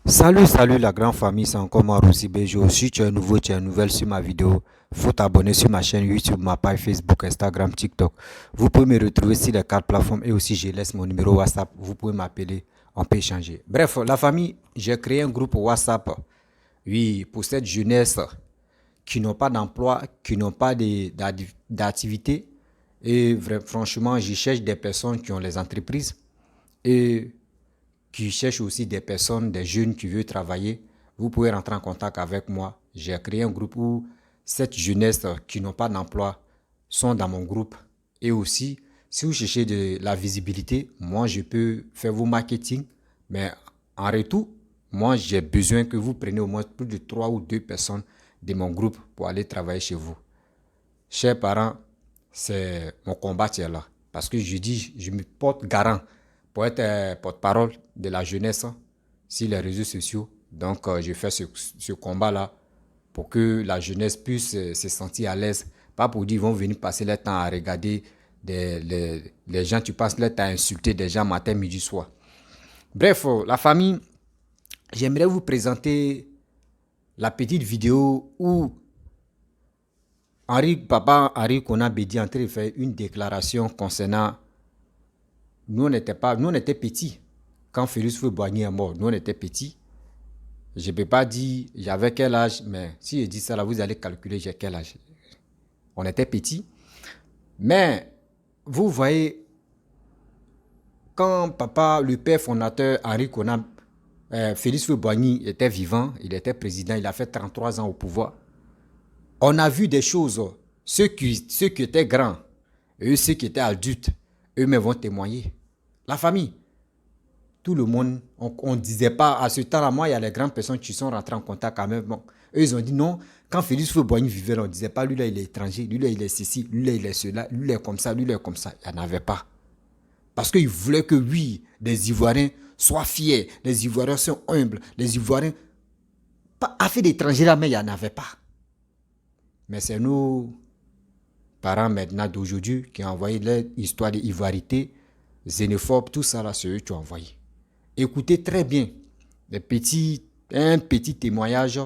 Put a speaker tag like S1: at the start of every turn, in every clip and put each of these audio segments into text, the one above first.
S1: Salut la grande famille, c'est encore moi Roussi Bejo. Si tu es nouveau, tu es nouvelle sur ma vidéo, faut t'abonner sur ma chaîne YouTube, ma page Facebook, Instagram, TikTok. Vous pouvez me retrouver sur les quatre plateformes et aussi je laisse mon numéro WhatsApp. Vous pouvez m'appeler, on peut échanger. Bref, la famille, j'ai créé un groupe WhatsApp, oui, pour cette jeunesse qui n'ont pas d'emploi, qui n'ont pas d'activité. Et franchement, je cherche des personnes qui ont les entreprises et qui cherchent aussi des personnes, des jeunes qui veulent travailler. Vous pouvez rentrer en contact avec moi. J'ai créé un groupe où cette jeunesse qui n'ont pas d'emploi sont dans mon groupe. Et aussi, si vous cherchez de la visibilité, moi je peux faire vos marketing. Mais en retour, moi j'ai besoin que vous preniez au moins plus de 3 ou 2 personnes de mon groupe pour aller travailler chez vous. Chers parents, c'est mon combat qui est là. Parce que je dis, je me porte garant pour être porte-parole de la jeunesse sur les réseaux sociaux. Donc, je fais ce combat-là pour que la jeunesse puisse se sentir à l'aise. Pas pour dire qu'ils vont venir passer leur temps à regarder les gens, tu passes leur temps à insulter des gens matin, midi, soir. Bref, la famille, j'aimerais vous présenter la petite vidéo où papa Henri Konan Bédié est en train de faire une déclaration concernant. Nous, on était petits. Quand Félix Houphouët-Boigny est mort, nous, on était petits. Je ne peux pas dire j'avais quel âge, mais si je dis ça, là, vous allez calculer j'ai quel âge. On était petits. Mais, vous voyez, quand papa, le père fondateur Henri Konan, Félix Houphouët-Boigny était vivant, il était président, il a fait 33 ans au pouvoir. On a vu des choses, ceux qui étaient grands, et ceux qui étaient adultes, eux-mêmes vont témoigner. La famille, tout le monde, on ne disait pas, à ce temps-là, moi, il y a les grandes personnes qui sont rentrées en contact quand même. Bon, eux, ils ont dit non, quand Félix Houphouët-Boigny vivait, on ne disait pas, lui là, il est étranger, lui là, il est ceci, lui là, il est cela, lui là, il est comme ça, lui là, il est comme ça. Il n'y en avait pas. Parce qu'ils voulaient que, oui, les Ivoiriens soient fiers, les Ivoiriens sont humbles, les Ivoiriens, pas affaire d'étrangers là, mais il n'y en avait pas. Mais c'est nos parents maintenant d'aujourd'hui qui ont envoyé l'histoire d'ivoirité, xénophobe, tout ça là, c'est eux qui ont envoyé. Écoutez très bien un petit témoignage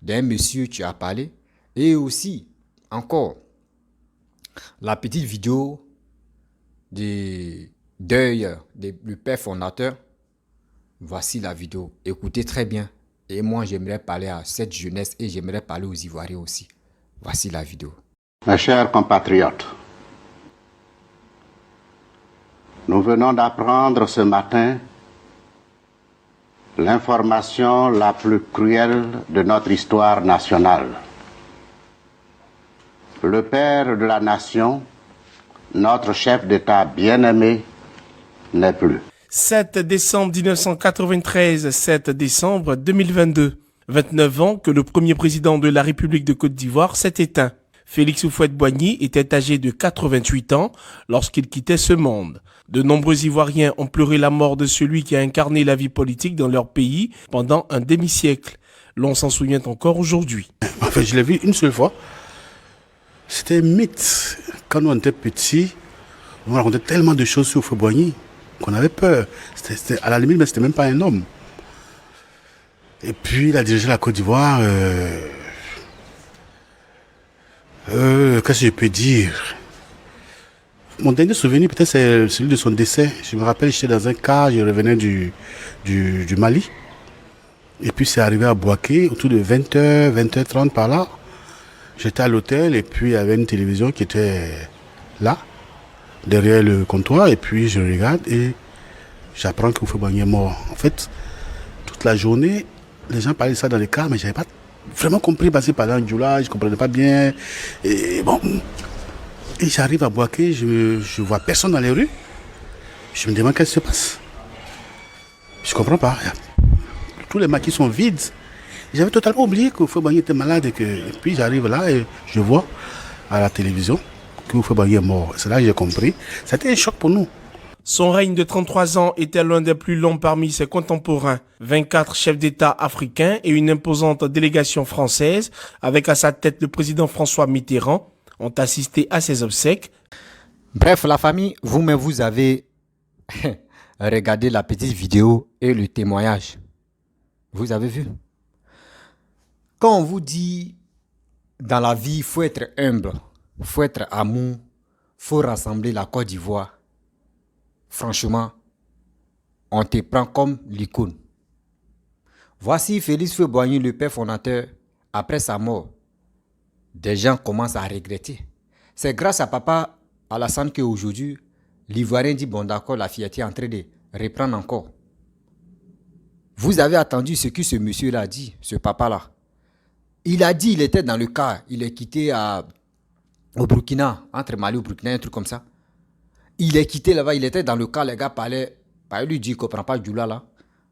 S1: d'un monsieur qui a parlé et aussi encore la petite vidéo du deuil du père fondateur. Voici la vidéo. Écoutez très bien. Et moi, j'aimerais parler à cette jeunesse et j'aimerais parler aux Ivoiriens aussi. Voici la vidéo.
S2: Mes chers compatriotes, nous venons d'apprendre ce matin l'information la plus cruelle de notre histoire nationale. Le père de la nation, notre chef d'État bien-aimé, n'est plus.
S3: 7 décembre 1993, 7 décembre 2022. 29 ans que le premier président de la République de Côte d'Ivoire s'est éteint. Félix Houphouët-Boigny était âgé de 88 ans lorsqu'il quittait ce monde. De nombreux Ivoiriens ont pleuré la mort de celui qui a incarné la vie politique dans leur pays pendant un demi-siècle. L'on s'en souvient encore aujourd'hui.
S4: En fait, je l'ai vu une seule fois. C'était un mythe. Quand on était petits, on racontait tellement de choses sur Houphouët-Boigny qu'on avait peur. C'était à la limite, mais c'était même pas un homme. Et puis, il a dirigé la Côte d'Ivoire. Qu'est-ce que je peux dire? Mon dernier souvenir, peut-être, c'est celui de son décès. Je me rappelle, j'étais dans un car, je revenais du Mali. Et puis, c'est arrivé à Bouaké, autour de 20h, 20h30 par là. J'étais à l'hôtel et puis il y avait une télévision qui était là, derrière le comptoir. Et puis, je regarde et j'apprends que Houphouët-Boigny est mort. En fait, toute la journée, les gens parlaient de ça dans les cars, mais je n'avais pas vraiment compris parce qu'ils parlaient en djoula, je ne comprenais pas bien. Et bon, et j'arrive à Bouaké, je ne vois personne dans les rues. Je me demande qu'est-ce qui se passe. Je ne comprends pas. Tous les maquis sont vides. J'avais totalement oublié que Houphouët-Boigny était malade. Et puis j'arrive là et je vois à la télévision que Houphouët-Boigny est mort. C'est là que j'ai compris. C'était un choc pour nous.
S3: Son règne de 33 ans était l'un des plus longs parmi ses contemporains. 24 chefs d'État africains et une imposante délégation française, avec à sa tête le président François Mitterrand, ont assisté à ses obsèques.
S1: Bref, la famille, vous-même, vous avez regardé la petite vidéo et le témoignage. Vous avez vu? Quand on vous dit dans la vie, il faut être humble, il faut être amour, il faut rassembler la Côte d'Ivoire, franchement, on te prend comme l'icône. Voici Félix Houphouët-Boigny, le père fondateur, après sa mort. Des gens commencent à regretter. C'est grâce à papa Alassane qu'aujourd'hui, l'Ivoirien dit, bon d'accord, la fierté est en train de reprendre encore. Vous avez attendu ce que ce monsieur-là a dit, ce papa-là. Il a dit, il était dans le car, il est quitté au Burkina, entre Mali et Burkina, un truc comme ça. Il est quitté là-bas, il était dans le car, les gars parlaient, il lui dit qu'il ne comprend pas Djoula là.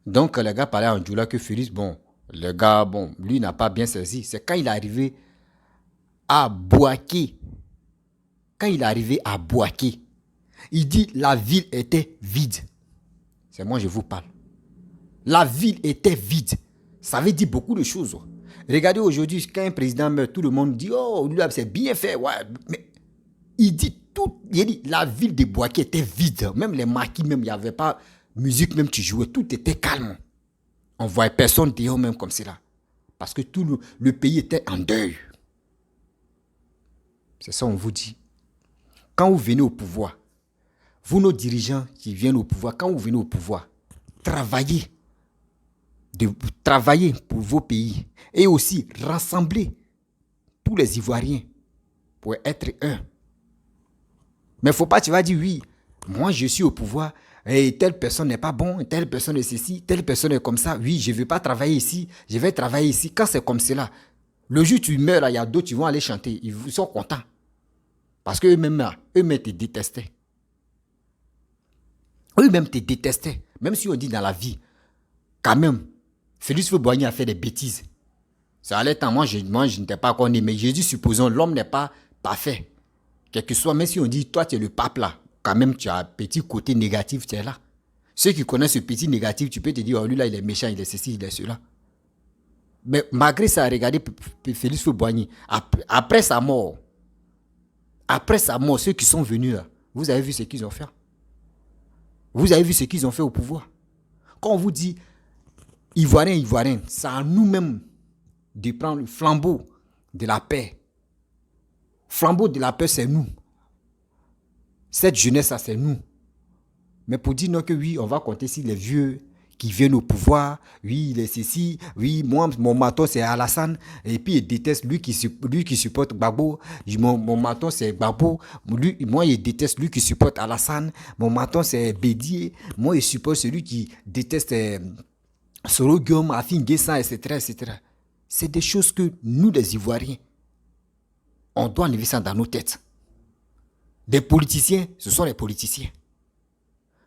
S1: Donc les gars parlaient en Djoula que Félix, bon, le gars, bon, lui n'a pas bien saisi. C'est quand il est arrivé à Bouaké. Quand il est arrivé à Bouaké, il dit la ville était vide. C'est moi je vous parle. La ville était vide. Ça veut dire beaucoup de choses. Regardez aujourd'hui, quand un président meurt, tout le monde dit, oh, lui, c'est bien fait. Ouais. Mais il dit tout. Il dit, la ville de Bouaké était vide. Même les marquis, même, il n'y avait pas musique, même tu jouais. Tout était calme. On ne voyait personne dehors même comme cela. Parce que tout le pays était en deuil. C'est ça on vous dit. Quand vous venez au pouvoir, vous, nos dirigeants qui viennent au pouvoir, quand vous venez au pouvoir, travaillez pour vos pays et aussi rassembler tous les Ivoiriens pour être un. Mais il ne faut pas, tu vas dire, oui, moi je suis au pouvoir et telle personne n'est pas bon, telle personne est ceci, telle personne est comme ça. Oui, je ne veux pas travailler ici, je vais travailler ici. Quand c'est comme cela, le jour où tu meurs, là, il y a d'autres qui vont aller chanter, ils sont contents. Parce qu'eux-mêmes te détestaient. Eux-mêmes te détestaient. Même si on dit dans la vie, quand même, Félix Houphouët-Boigny a fait des bêtises. Ça allait tant, moi je n'étais pas connu, mais Jésus, supposons, l'homme n'est pas parfait. Quel que soit, même si on dit, toi tu es le pape là, quand même tu as un petit côté négatif, tu es là. Ceux qui connaissent ce petit négatif, tu peux te dire, oh lui là il est méchant, il est ceci, il est cela. Mais malgré ça, regardez Félix Houphouët-Boigny, après sa mort, ceux qui sont venus là, vous avez vu ce qu'ils ont fait? Vous avez vu ce qu'ils ont fait au pouvoir? Quand on vous dit, Ivoiriens, c'est à nous-mêmes de prendre le flambeau de la paix. Flambeau de la paix, c'est nous. Cette jeunesse, ça, c'est nous. Mais pour dire non que oui, on va compter sur les vieux qui viennent au pouvoir. Oui, il est ceci. Oui, moi, mon maton, c'est Alassane. Et puis, il déteste lui qui supporte Gbagbo. Mon maton, c'est Gbagbo. Moi, il déteste lui qui supporte Alassane. Mon maton, c'est Bédier. Moi, il supporte celui qui déteste Soro Guillaume, Afin Guessan, etc., etc. C'est des choses que nous, les Ivoiriens, on doit enlever ça dans nos têtes. Des politiciens, ce sont les politiciens.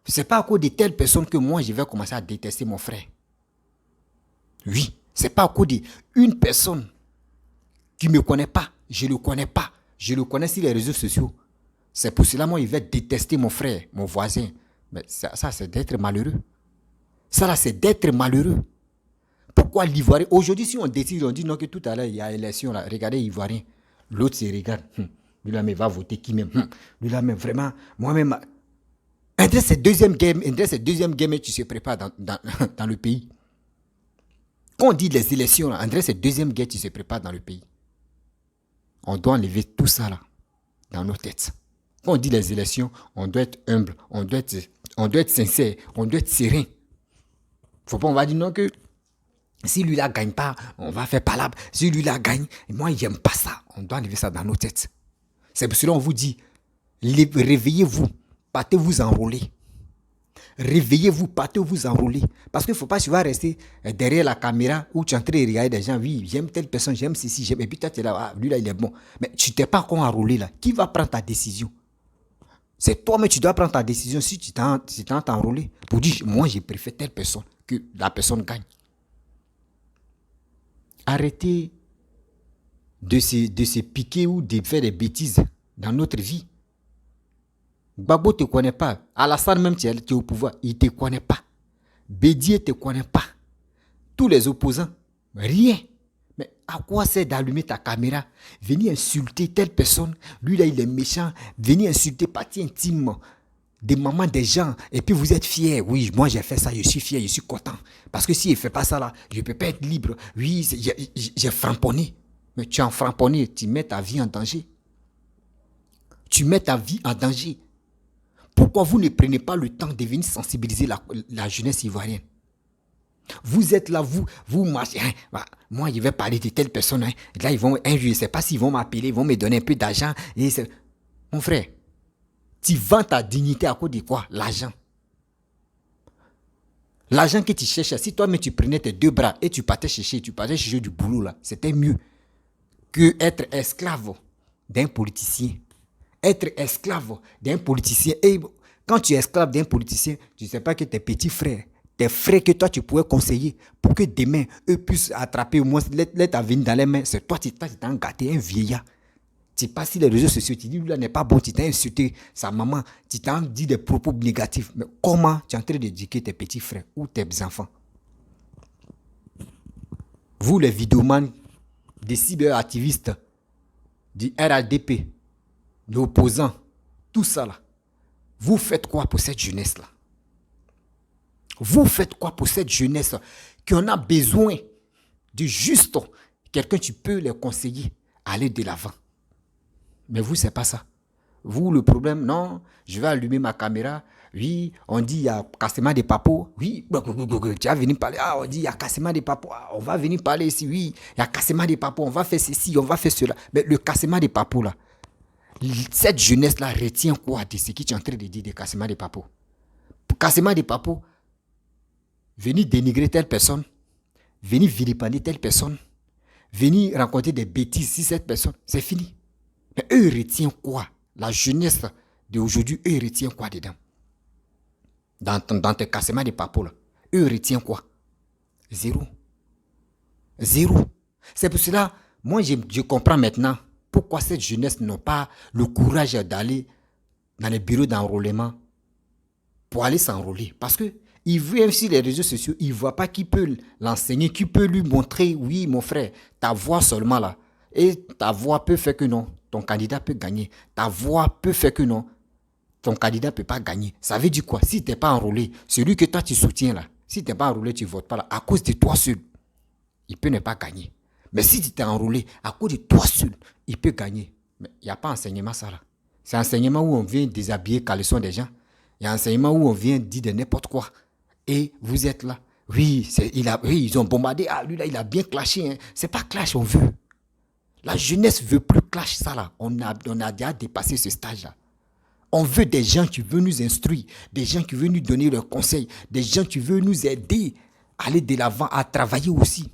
S1: Ce n'est pas à cause de telle personne que moi, je vais commencer à détester mon frère. Oui, ce n'est pas à cause d'une personne qui ne me connaît pas. Je ne le connais pas. Je le connais sur les réseaux sociaux. C'est pour cela, moi, je vais détester mon frère, mon voisin. Mais ça c'est d'être malheureux. Ça, là, c'est d'être malheureux. Pourquoi l'Ivoirien? Aujourd'hui, si on décide, on dit non, que tout à l'heure, il y a élection, là. Regardez l'Ivoirien. L'autre se regarde. Lui, là, mais va voter qui même? Lui, là, mais vraiment, moi-même. André, c'est deuxième game. Et tu se prépares dans le pays. Quand on dit les élections, là, André, c'est deuxième game, tu se prépares dans le pays. On doit enlever tout ça, là, dans nos têtes. Quand on dit les élections, on doit être humble, on doit être sincère, on doit être serein. Faut pas, on va dire non que si lui là gagne pas, on va faire palabre. Si lui là gagne, moi j'aime pas ça. On doit enlever ça dans nos têtes. C'est pour cela qu'on vous dit, réveillez-vous, partez vous enrôler. Réveillez-vous, partez vous enrôler. Parce qu'il ne faut pas, tu vas rester derrière la caméra où tu es en train de regarder des gens. Oui, j'aime telle personne, j'aime ceci, j'aime. Et puis toi tu es là, ah, lui là il est bon. Mais tu t'es pas encore enrôlé là. Qui va prendre ta décision? C'est toi, mais tu dois prendre ta décision si tu t'es enrôlé. Pour dire, moi, je préfère telle personne, que la personne gagne. Arrêtez de se piquer ou de faire des bêtises dans notre vie. Gbagbo ne te connaît pas. Alassane même, tu es au pouvoir, il ne te connaît pas. Bédier ne te connaît pas. Tous les opposants, rien. Mais à quoi c'est d'allumer ta caméra, venir insulter telle personne, lui là il est méchant, venir insulter partie intime des mamans, des gens, et puis vous êtes fiers. Oui, moi j'ai fait ça, je suis fier, je suis content. Parce que s'il ne fait pas ça là, je ne peux pas être libre. Oui, j'ai framponné. Mais tu as framponné, tu mets ta vie en danger. Tu mets ta vie en danger. Pourquoi vous ne prenez pas le temps de venir sensibiliser la jeunesse ivoirienne? Vous êtes là, vous marchez. Hein, moi, je vais parler de telle personne. Hein. Là, je ne sais pas s'ils vont m'appeler, ils vont me donner un peu d'argent. Mon frère, tu vends ta dignité à cause de quoi? L'argent. L'argent que tu cherches, si toi-même tu prenais tes 2 bras et tu partais chercher du boulot là, c'était mieux que être esclave d'un politicien. Être esclave d'un politicien. Et quand tu es esclave d'un politicien, tu ne sais pas que tes petits frères, tes frères que toi tu pourrais conseiller pour que demain eux puissent attraper au moins l'être à venir dans les mains. C'est toi qui t'as gâté un vieillard. Tu passes sur les réseaux sociaux, tu dis lui là n'est pas bon, tu t'as insulté sa maman, tu t'as dit des propos négatifs. Mais comment tu es en train d'éduquer tes petits frères ou tes enfants? Vous les vidéomans, des cyberactivistes, du RADP, des opposants, tout ça là, vous faites quoi pour cette jeunesse là? Vous faites quoi pour cette jeunesse qui en a besoin de juste quelqu'un qui peut les conseiller à aller de l'avant? Mais vous, c'est pas ça. Vous, le problème, non, je vais allumer ma caméra. Oui, on dit il y a cassement des papos. Oui, tu vas venir parler. Ah, on dit il y a cassement des papos. Ah, on va venir parler ici. Oui, il y a cassement des papos. On va faire ceci, on va faire cela. Mais le cassement des papos, là, cette jeunesse-là retient quoi de ce que tu es en train de dire de cassement des papos? Cassement des papos, venir dénigrer telle personne, venir vilipender telle personne, venir raconter des bêtises sur cette personne, c'est fini. Mais eux retiennent quoi? La jeunesse d'aujourd'hui, eux retiennent quoi dedans? Dans tes cassements de papos là, eux retiennent quoi? Zéro. Zéro. C'est pour cela, moi je comprends maintenant pourquoi cette jeunesse n'a pas le courage d'aller dans les bureaux d'enrôlement pour aller s'enrôler. Parce que il voit sur les réseaux sociaux, il ne voit pas qui peut l'enseigner, qui peut lui montrer, oui mon frère, ta voix seulement là. Et ta voix peut faire que non, ton candidat peut gagner. Ta voix peut faire que non, ton candidat ne peut pas gagner. Ça veut dire quoi? Si tu n'es pas enrôlé, celui que toi tu soutiens là, si tu n'es pas enrôlé, tu ne votes pas là, à cause de toi seul, il peut ne pas gagner. Mais si tu t'es enrôlé, à cause de toi seul, il peut gagner. Mais il n'y a pas enseignement ça là. C'est enseignement où on vient déshabiller caleçon des gens. Il y a enseignement où on vient dire de n'importe quoi. Et vous êtes là. Oui, ils ont bombardé. Ah, lui là, il a bien clashé. Hein. C'est pas clash, on veut. La jeunesse veut plus clash ça là. On a déjà dépassé ce stage-là. On veut des gens qui veulent nous instruire, des gens qui veulent nous donner leurs conseils, des gens qui veulent nous aider à aller de l'avant, à travailler aussi.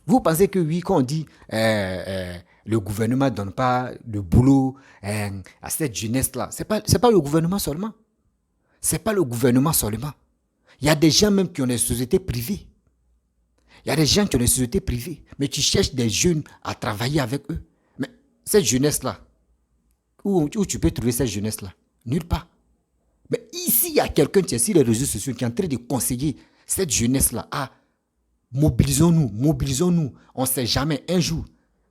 S1: Vous pensez que oui, quand on dit le gouvernement ne donne pas le boulot à cette jeunesse-là, c'est pas le gouvernement seulement. C'est pas le gouvernement seulement. Il y a des gens même qui ont des sociétés privées. Il y a des gens qui ont des sociétés privées, mais qui cherchent des jeunes à travailler avec eux. Mais cette jeunesse-là, où tu peux trouver cette jeunesse-là? Nulle part. Mais ici, il y a quelqu'un qui est sur les réseaux sociaux qui est en train de conseiller cette jeunesse-là. Ah, mobilisons-nous. On ne sait jamais, un jour,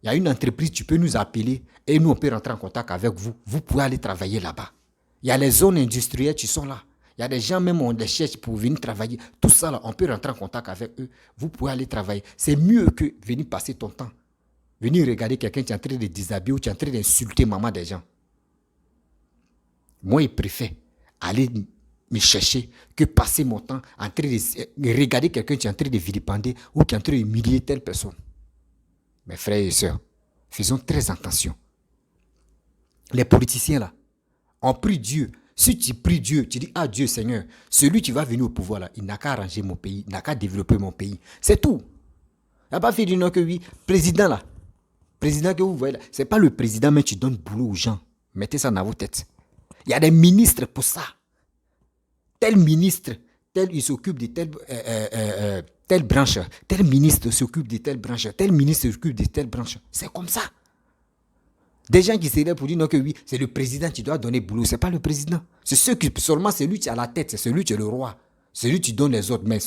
S1: il y a une entreprise, tu peux nous appeler et nous, on peut rentrer en contact avec vous. Vous pouvez aller travailler là-bas. Il y a les zones industrielles qui sont là. Il y a des gens même, on les cherche pour venir travailler. Tout ça, là, on peut rentrer en contact avec eux. Vous pouvez aller travailler. C'est mieux que venir passer ton temps. Venir regarder quelqu'un qui est en train de déshabiller ou qui est en train d'insulter maman des gens. Moi, je préfère aller me chercher que passer mon temps en train de regarder quelqu'un qui est en train de vilipender ou qui est en train d'humilier telle personne. Mes frères et sœurs, faisons très attention. Les politiciens là, on prie Dieu. Si tu pries Dieu, tu dis, ah Dieu Seigneur, celui qui va venir au pouvoir là, il n'a qu'à arranger mon pays, il n'a qu'à développer mon pays. C'est tout. Il n'a pas fait du nom que oui, président là. Président que vous voyez là, c'est pas le président mais tu donnes boulot aux gens. Mettez ça dans vos têtes. Il y a des ministres pour ça. Tel ministre, tel il s'occupe de telle branche, tel ministre s'occupe de telle branche, tel ministre s'occupe de telle branche. C'est comme ça. Des gens qui s'élèvent pour dire non que oui, c'est le président qui doit donner boulot. C'est pas le président. C'est seulement celui qui a la tête, c'est celui qui est le roi. Celui qui donne les ordres. Mais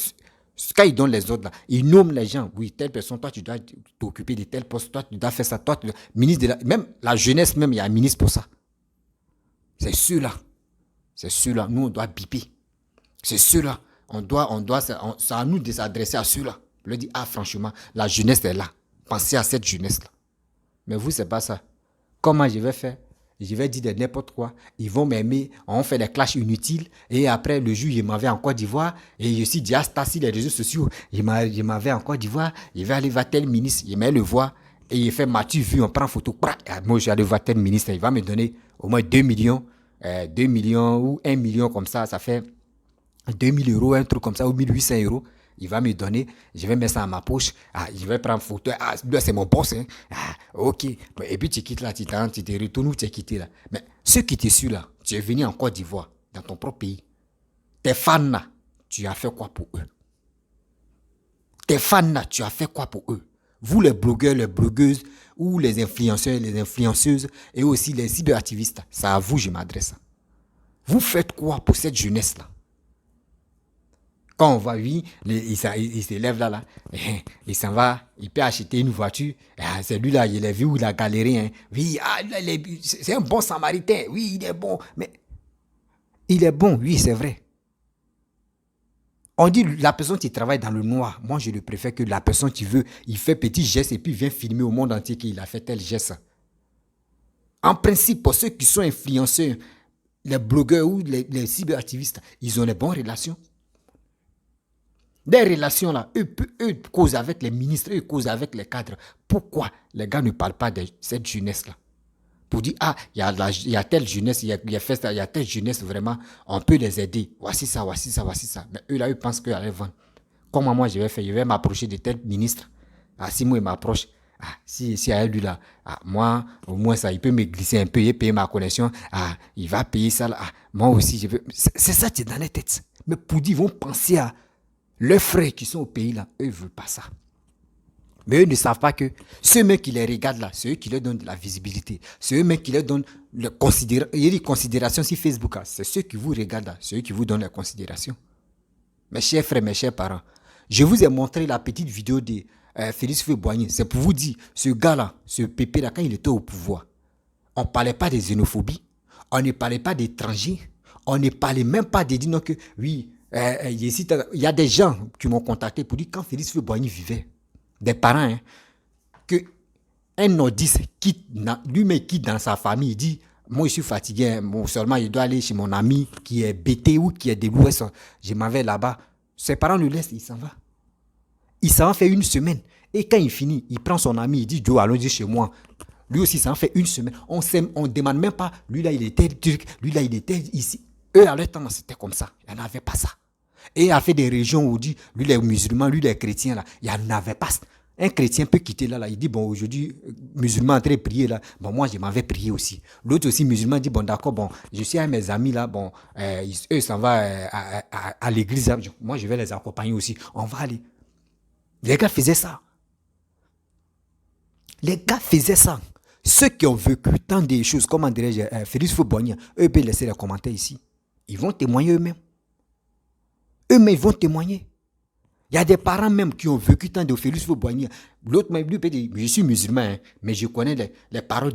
S1: quand il donne les ordres là, il nomme les gens. Oui, telle personne, toi tu dois t'occuper de tel poste, toi tu dois faire ça, toi ministre de même la jeunesse même, il y a un ministre pour ça. C'est ceux-là. C'est ceux-là, nous, on doit biper. C'est ceux-là, c'est à nous de s'adresser à ceux-là. Je leur dis, ah, franchement, la jeunesse est là. Pensez à cette jeunesse-là. Mais vous, c'est pas ça. Comment je vais faire? Je vais dire de n'importe quoi. Ils vont m'aimer. On fait des clashs inutiles. Et après, le jour, je m'en vais en Côte d'Ivoire. Et je suis déjà sur les réseaux sociaux. Je m'en vais en Côte d'Ivoire. Je vais aller voir tel ministre. Je vais le voir. Et il fait, m'as-tu vu? On prend photo. Moi, je vais aller voir tel ministre. Il va me donner au moins 2 millions. 2 millions ou 1 million comme ça. Ça fait 2000 euros, un truc comme ça, ou 1800 euros. Il va me donner, je vais mettre ça dans ma poche, je vais prendre photo, là c'est mon boss, hein. Ok, et puis tu quittes là, tu te retournes où tu es quitté là. Mais ceux qui te suivent là, tu es venu en Côte d'Ivoire, dans ton propre pays, tes fans là, tu as fait quoi pour eux? Tes fans là, tu as fait quoi pour eux? Vous les blogueurs, les blogueuses, ou les influenceurs, les influenceuses, et aussi les cyberactivistes, c'est à vous je m'adresse. Vous faites quoi pour cette jeunesse là? Quand on va, oui, il s'élève là, il s'en va, il peut acheter une voiture. C'est lui là, il a vu où il a galéré. Hein. Oui, c'est un bon samaritain. Oui, il est bon. Mais il est bon, oui, c'est vrai. On dit la personne qui travaille dans le noir. Moi, je le préfère que la personne qui veut, il fait petit geste et puis vient filmer au monde entier qu'il a fait tel geste. En principe, pour ceux qui sont influenceurs, les blogueurs ou les cyberactivistes, ils ont les bonnes relations. Des relations là, eux causent avec les ministres, eux causent avec les cadres. Pourquoi les gars ne parlent pas de cette jeunesse là? Pour dire, il y a telle jeunesse, il y a telle jeunesse vraiment, on peut les aider. Voici ça. Mais eux là, eux pensent qu'ils allaient vendre. Comment moi je vais faire? Je vais m'approcher de tel ministre. Si moi il m'approche, si à lui là, moi, au moins ça, il peut me glisser un peu, il paye ma connexion, il va payer ça là, moi aussi je veux. C'est ça qui est dans les têtes. Mais pour dire, ils vont penser à leurs frères qui sont au pays là, eux ne veulent pas ça. Mais eux ne savent pas que ceux mêmes qui les regardent là, c'est eux qui leur donnent de la visibilité. C'est eux mêmes qui leur donnent il y a des considérations sur Facebook. C'est ceux qui vous regardent là, c'est eux qui vous donnent la considération. Mes chers frères, mes chers parents, je vous ai montré la petite vidéo de Félix Houphouët-Boigny. C'est pour vous dire, ce gars-là, ce pépé là, quand il était au pouvoir, on ne parlait pas de xénophobie, on ne parlait pas d'étrangers, on ne parlait même pas de dire non que, oui, il y a des gens qui m'ont contacté pour dire quand Félix Houphouët-Boigny vivait, des parents, hein, que un nordiste lui-même quitte dans sa famille, il dit, moi je suis fatigué, bon, seulement je dois aller chez mon ami qui est BT ou qui est de l'Ouest, je m'en vais là-bas. Ses parents le laissent, il s'en va. Il s'en fait une semaine. Et quand il finit, il prend son ami, il dit, Joe, allons-y chez moi. Lui aussi, ça en fait une semaine. On ne demande même pas, lui là, il était turc, lui là, il était ici. Eux, à leur temps, c'était comme ça. Il n'y en avait pas ça. Et il a fait des régions où il dit, lui les musulmans, lui les chrétiens, là, il n'y en avait pas. Un chrétien peut quitter là, il dit, bon, aujourd'hui, musulman en train de prier là, bon, moi, je m'en vais prier aussi. L'autre aussi, musulman, dit, bon, d'accord, bon, je suis avec mes amis là, bon, eux, s'en vont à l'église, là, moi, je vais les accompagner aussi. On va aller. Les gars faisaient ça. Les gars faisaient ça. Ceux qui ont vécu tant de choses, comment dirais-je, Félix Houphouët-Boigny, eux peuvent laisser les commentaires ici. Ils vont témoigner eux-mêmes. Eux-mêmes, ils vont témoigner. Il y a des parents même qui ont vécu tant de Félix Houphouët-Boigny. L'autre même lui peut dire, je suis musulman, hein, mais je connais les paroles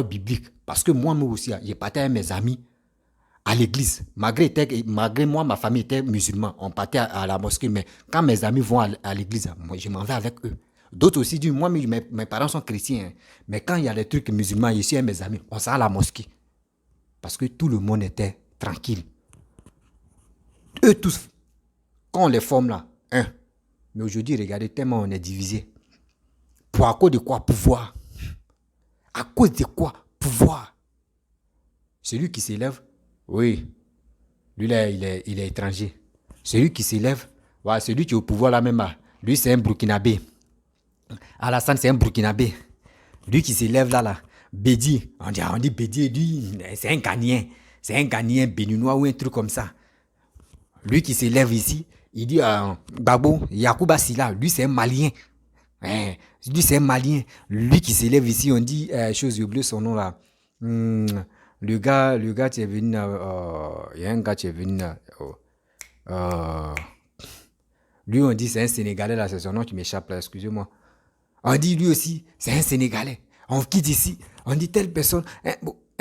S1: bibliques. Parce que moi aussi, j'ai parté avec mes amis à l'église. Malgré moi, ma famille était musulmane. On partait à la mosquée, mais quand mes amis vont à l'église, moi, je m'en vais avec eux. D'autres aussi disent, moi, mes parents sont chrétiens. Hein, mais quand il y a des trucs musulmans, je suis avec mes amis, on s'en va à la mosquée. Parce que tout le monde était tranquille. Eux tous, quand on les forme là, mais aujourd'hui, regardez, tellement on est divisé. À cause de quoi? Pouvoir. À cause de quoi? Pouvoir. Celui qui s'élève, oui, lui là, il est étranger. Celui qui s'élève, voilà, celui qui est au pouvoir là même là, lui c'est un Burkinabé. Alassane c'est un Burkinabé. Lui qui s'élève là, Bédi, on dit Bédi, lui, c'est un Ghanéen. C'est un Ghanéen béninois ou un truc comme ça. Lui qui s'élève ici, il dit Babo, Yacouba Silla, lui c'est un Malien. Lui c'est un Malien. Lui qui s'élève ici, on dit, chose, j'ai oublié son nom là. Le gars qui est venu, il y a un gars qui est venu, lui on dit c'est un Sénégalais là, c'est son nom qui m'échappe là, excusez-moi. On dit lui aussi, c'est un Sénégalais. On quitte ici, on dit telle personne,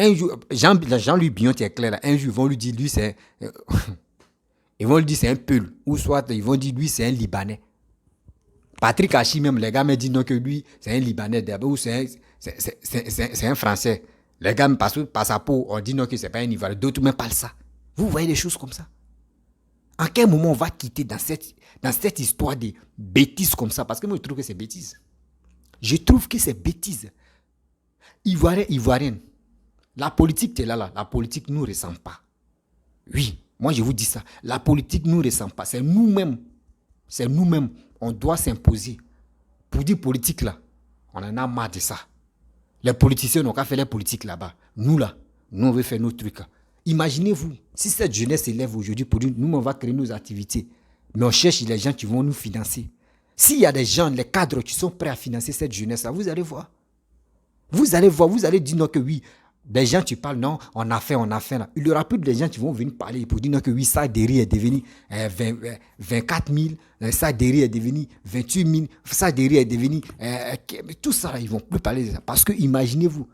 S1: Un jour, Jean-Louis Billon, tu es clair, là, un jour, ils vont lui dire, lui, c'est... ils vont lui dire, c'est un Peul. Ou soit, ils vont dire, lui, c'est un Libanais. Patrick Hachi, même, les gars me disent non, que lui, c'est un Libanais, ou c'est un Français. Les gars, par sa peau, on dit non, que c'est pas un Ivoirien. D'autres même parlent ça. Vous voyez des choses comme ça. En quel moment on va quitter dans cette histoire de bêtises comme ça? Parce que moi, je trouve que c'est bêtise. Je trouve que c'est bêtise. Ivoirienne. La politique, tu es là. La politique ne nous ressemble pas. Oui, moi, je vous dis ça. La politique ne nous ressemble pas. C'est nous-mêmes. C'est nous-mêmes. On doit s'imposer. Pour dire politique, là, on en a marre de ça. Les politiciens n'ont qu'à faire les politiques là-bas. Nous, là, nous, on veut faire nos trucs. Imaginez-vous, si cette jeunesse s'élève aujourd'hui pour dire, nous, on va créer nos activités. Mais on cherche les gens qui vont nous financer. S'il y a des gens, les cadres qui sont prêts à financer cette jeunesse-là, vous allez voir. Vous allez dire non que oui. Des gens qui parlent, non, on a fait là. Il y aura plus de gens qui vont venir parler pour dire non que oui, ça de riz est devenu 24 000, ça de riz est devenu 28 000, ça de riz est devenu... tout ça, là, ils ne vont plus parler de ça. Parce que imaginez-vous,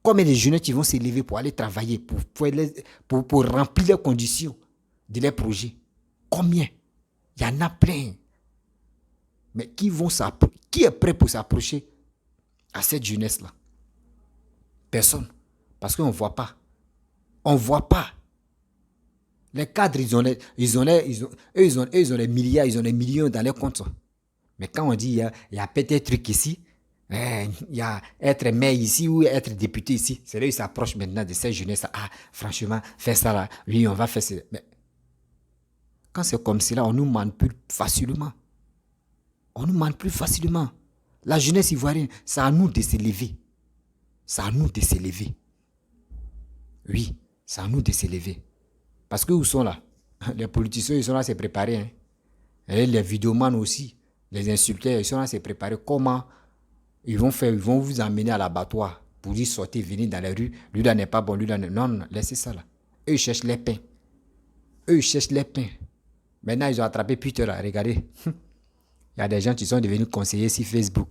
S1: combien de jeunes qui vont s'élever pour aller travailler, pour remplir les conditions de leurs projets. Combien? Il y en a plein. Mais qui est prêt pour s'approcher à cette jeunesse-là? Personne. Parce qu'on ne voit pas. On ne voit pas. Les cadres, ils ont des milliards, ils ont des millions dans leurs comptes. Mais quand on dit, il y a peut-être un truc ici, il y a être maire ici ou être député ici, c'est là qu'ils s'approchent maintenant de cette jeunesse. Ah, franchement, faire ça là, oui, on va faire ça. Mais quand c'est comme cela, on nous manipule facilement. On nous manipule facilement. La jeunesse ivoirienne, c'est à nous de s'élever. C'est à nous de s'élever. Oui, c'est à nous de s'élever. Parce que où sont là? Les politiciens, ils sont là à se préparer. Hein. Et les vidéomans aussi, les insulteurs, ils sont là à se préparer. Comment ils vont faire? Ils vont vous emmener à l'abattoir pour dire sortez, venez dans les rues. Lui là n'est pas bon, lui là n'est... Non, laissez ça là. Eux, ils cherchent les pains. Maintenant, ils ont attrapé Peter là. Regardez. Il y a des gens qui sont devenus conseillers sur Facebook.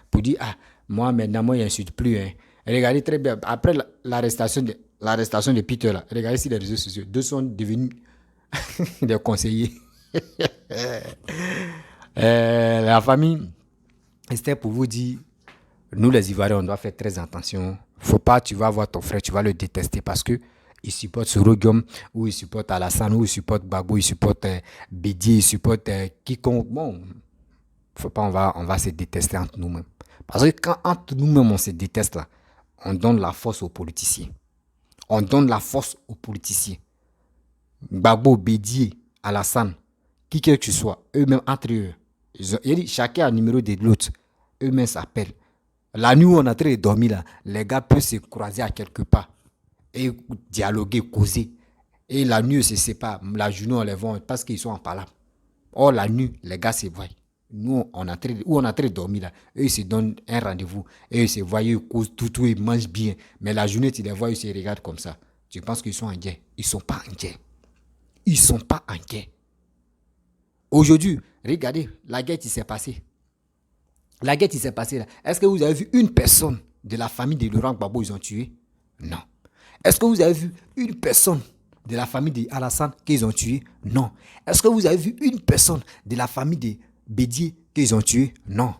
S1: Pour dire, ah, moi, maintenant, moi, il n'insulte plus. Hein. Regardez très bien. Après l'arrestation de Peter, là, regardez sur les réseaux sociaux. Deux sont devenus des conseillers. La famille, c'était pour vous dire, nous, les Ivoiriens, on doit faire très attention. Faut pas, tu vas voir ton frère, tu vas le détester parce que il supporte Sorogium, ou il supporte Alassane, ou il supporte Gbagbo, il supporte Bédié, il supporte quiconque. Bon, faut pas, on va se détester entre nous-mêmes. Parce que quand entre nous-mêmes on se déteste là, on donne la force aux politiciens. On donne la force aux politiciens. Gbagbo, Bédié, Alassane, qui que tu sois, eux-mêmes entre eux, chacun a un numéro de l'autre, eux-mêmes s'appellent. La nuit où on est en train de dormir là, les gars peuvent se croiser à quelque part et dialoguer, causer. Et la nuit, on se sépare. La journée, on les voit parce qu'ils sont en palabre. Or, la nuit, les gars se voient. Nous, on est en train de dormir là. Eux, ils se donnent un rendez-vous. Et ils se voient, ils causent tout, ils mangent bien. Mais la journée, tu les vois, ils se regardent comme ça. Tu penses qu'ils sont en guerre. Ils ne sont pas en guerre. Ils ne sont pas en guerre. Aujourd'hui, regardez, la guerre qui s'est passée. La guerre qui s'est passée là. Est-ce que vous avez vu une personne de la famille de Laurent Gbagbo, ils ont tué? Non. Est-ce que vous avez vu une personne de la famille d'Alassane qu'ils ont tué? Non. Est-ce que vous avez vu une personne de la famille de Bédié qu'ils ont tué? Non.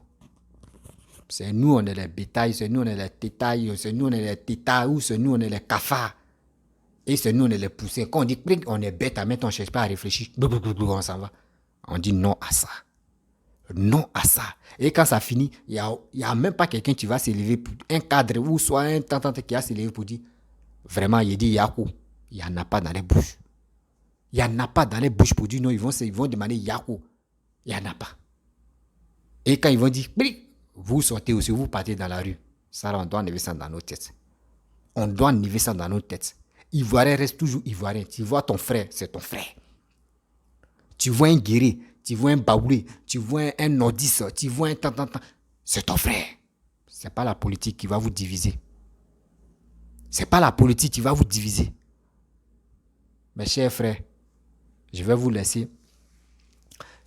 S1: C'est nous, on est les bétails, c'est nous, on est les tétailles, c'est nous, on est les tétards, ou c'est nous, on est les cafards. Et c'est nous, on est les poussins. Quand on dit on est bête à mettre, on ne cherche pas à réfléchir. On s'en va. On dit non à ça. Non à ça. Et quand ça finit, il n'y a même pas quelqu'un qui va s'élever, pour un cadre ou soit un tantante qui va s'élever pour dire vraiment, il dit Yakou. Il n'y en a pas dans les bouches. Il n'y en a pas dans les bouches pour dire non, ils vont demander Yakou. Il n'y en a pas. Et quand ils vont dire, vous sortez aussi, vous partez dans la rue. Ça, on doit enlever ça dans nos têtes. On doit enlever ça dans nos têtes. Ivoirien reste toujours Ivoirien. Tu vois ton frère, c'est ton frère. Tu vois un guéri, tu vois un baoulé, tu vois un nordiste, tu vois un tant. C'est ton frère. Ce n'est pas la politique qui va vous diviser. Ce n'est pas la politique qui va vous diviser. Mes chers frères, je vais vous laisser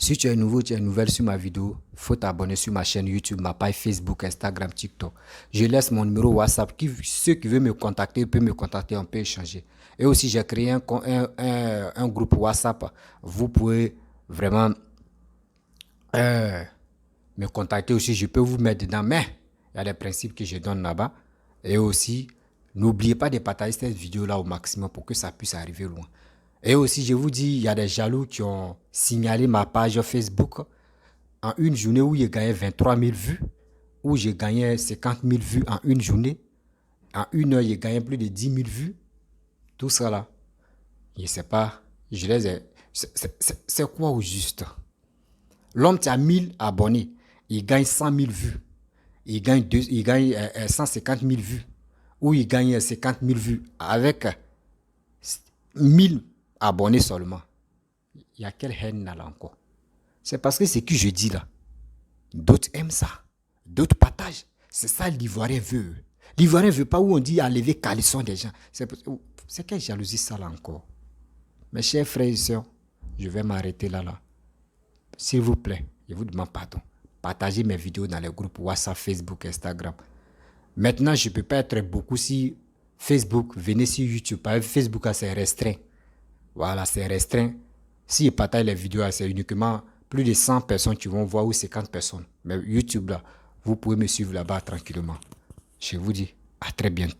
S1: Si tu es nouveau, tu es nouvelle sur ma vidéo, faut t'abonner sur ma chaîne YouTube, ma page Facebook, Instagram, TikTok. Je laisse mon numéro WhatsApp. Ceux qui veulent me contacter peuvent me contacter, on peut échanger. Et aussi, j'ai créé un groupe WhatsApp. Vous pouvez vraiment me contacter aussi. Je peux vous mettre dedans, mais il y a des principes que je donne là-bas. Et aussi, n'oubliez pas de partager cette vidéo-là au maximum pour que ça puisse arriver loin. Et aussi, je vous dis, il y a des jaloux qui ont signalé ma page Facebook en une journée où j'ai gagné 23 000 vues, où j'ai gagné 50 000 vues en une journée. En une heure, j'ai gagné plus de 10 000 vues. Tout ça là, je ne sais pas, je les ai... C'est quoi au juste? L'homme qui a 1000 abonnés, il gagne 100 000 vues. Il gagne 150 000 vues. Ou il gagne 50 000 vues avec 1000 abonnés seulement. Il y a quelle haine là encore? C'est parce que ce que je dis là, d'autres aiment ça. D'autres partagent. C'est ça l'Ivoirien veut. L'Ivoirien ne veut pas où on dit enlever caleçon des gens. C'est quelle jalousie ça là encore? Mes chers frères et sœurs, je vais m'arrêter là. S'il vous plaît, je vous demande pardon. Partagez mes vidéos dans les groupes WhatsApp, Facebook, Instagram. Maintenant, je ne peux pas être beaucoup sur Facebook. Venez sur YouTube. Facebook, c'est restreint. Voilà, c'est restreint. Si je partage les vidéos, c'est uniquement plus de 100 personnes qui vont voir ou 50 personnes. Mais YouTube, là, vous pouvez me suivre là-bas tranquillement. Je vous dis à très bientôt.